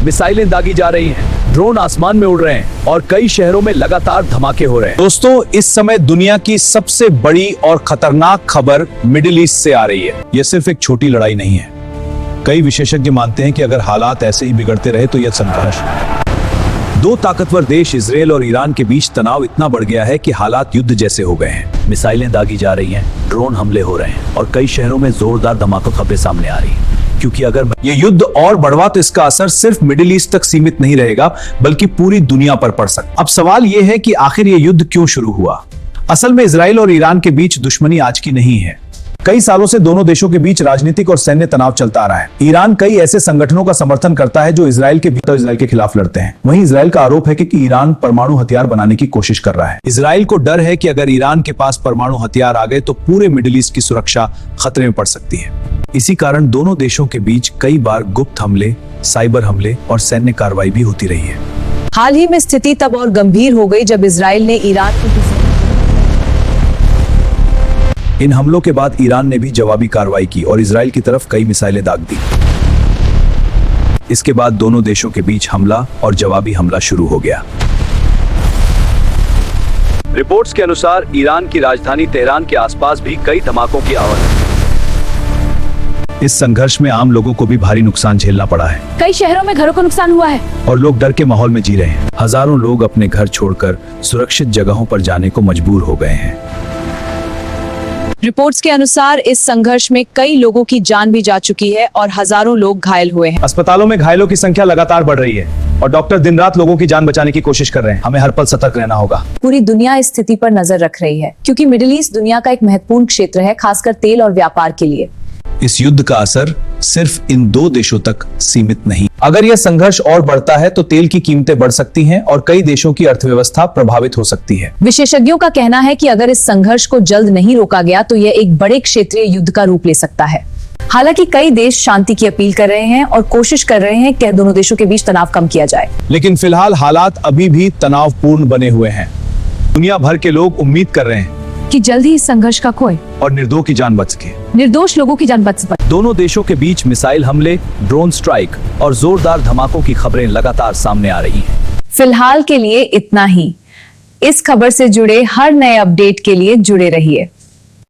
मिसाइलें दागी जा रही हैं, ड्रोन आसमान में उड़ रहे हैं और कई शहरों में लगातार धमाके हो रहे हैं। दोस्तों, इस समय दुनिया की सबसे बड़ी और खतरनाक खबर मिडिल ईस्ट से आ रही है। यह सिर्फ एक छोटी लड़ाई नहीं है। कई विशेषज्ञ मानते हैं कि अगर हालात ऐसे ही बिगड़ते रहे तो यह संघर्ष, दो ताकतवर देश इजराइल और ईरान के बीच तनाव इतना बढ़ गया है कि हालात युद्ध जैसे हो गए हैं। मिसाइलें दागी जा रही हैं, ड्रोन हमले हो रहे हैं और कई शहरों में जोरदार धमाकों की खबरें सामने आ रही हैं। क्योंकि अगर ये युद्ध और बढ़वा तो इसका असर सिर्फ मिडिल ईस्ट तक सीमित नहीं रहेगा, बल्कि पूरी दुनिया पर पड़ सकता। अब सवाल यह है कि आखिर ये युद्ध क्यों शुरू हुआ। असल में इजराइल और ईरान के बीच दुश्मनी आज की नहीं है। कई सालों से दोनों देशों के बीच राजनीतिक और सैन्य तनाव चलता आ रहा है। ईरान कई ऐसे संगठनों का समर्थन करता है जो इजराइल के खिलाफ लड़ते हैं। वहीं इजराइल का आरोप है कि ईरान परमाणु हथियार बनाने की कोशिश कर रहा है। इजराइल को डर है कि अगर ईरान के पास परमाणु हथियार आ गए तो पूरे मिडिल ईस्ट की सुरक्षा खतरे में पड़ सकती है। इसी कारण दोनों देशों के बीच कई बार गुप्त हमले, साइबर हमले और सैन्य कार्रवाई भी होती रही है। हाल ही में स्थिति तब और गंभीर हो गई जब इजराइल ने ईरान को इन हमलों के बाद ईरान ने भी जवाबी कार्रवाई की और इजराइल की तरफ कई मिसाइलें दाग दी। इसके बाद दोनों देशों के बीच हमला और जवाबी हमला शुरू हो गया। रिपोर्ट्स के अनुसार ईरान की राजधानी तेहरान के आसपास भी कई धमाकों की आवाज है। इस संघर्ष में आम लोगों को भी भारी नुकसान झेलना पड़ा है। कई शहरों में घरों को नुकसान हुआ है और लोग डर के माहौल में जी रहे हैं। हजारों लोग अपने घर छोड़कर सुरक्षित जगहों पर जाने को मजबूर हो गए हैं। रिपोर्ट्स के अनुसार इस संघर्ष में कई लोगों की जान भी जा चुकी है और हजारों लोग घायल हुए हैं। अस्पतालों में घायलों की संख्या लगातार बढ़ रही है और डॉक्टर दिन रात लोगों की जान बचाने की कोशिश कर रहे हैं। हमें हर पल सतर्क रहना होगा। पूरी दुनिया इस स्थिति पर नजर रख रही है क्योंकि मिडिल ईस्ट दुनिया का एक महत्वपूर्ण क्षेत्र है, खासकर तेल और व्यापार के लिए। इस युद्ध का असर सिर्फ इन दो देशों तक सीमित नहीं। अगर यह संघर्ष और बढ़ता है तो तेल की कीमतें बढ़ सकती हैं और कई देशों की अर्थव्यवस्था प्रभावित हो सकती है। विशेषज्ञों का कहना है कि अगर इस संघर्ष को जल्द नहीं रोका गया तो यह एक बड़े क्षेत्रीय युद्ध का रूप ले सकता है। हालांकि कई देश शांति की अपील कर रहे हैं और कोशिश कर रहे हैं कि दोनों देशों के बीच तनाव कम किया जाए। लेकिन फिलहाल हालात अभी भी तनावपूर्ण बने हुए हैं। दुनिया भर के लोग उम्मीद कर रहे हैं कि जल्द ही इस संघर्ष का कोई और निर्दोष लोगों की जान बच सके। दोनों देशों के बीच मिसाइल हमले, ड्रोन स्ट्राइक और जोरदार धमाकों की खबरें लगातार सामने आ रही हैं। फिलहाल के लिए इतना ही। इस खबर से जुड़े हर नए अपडेट के लिए जुड़े रहिए।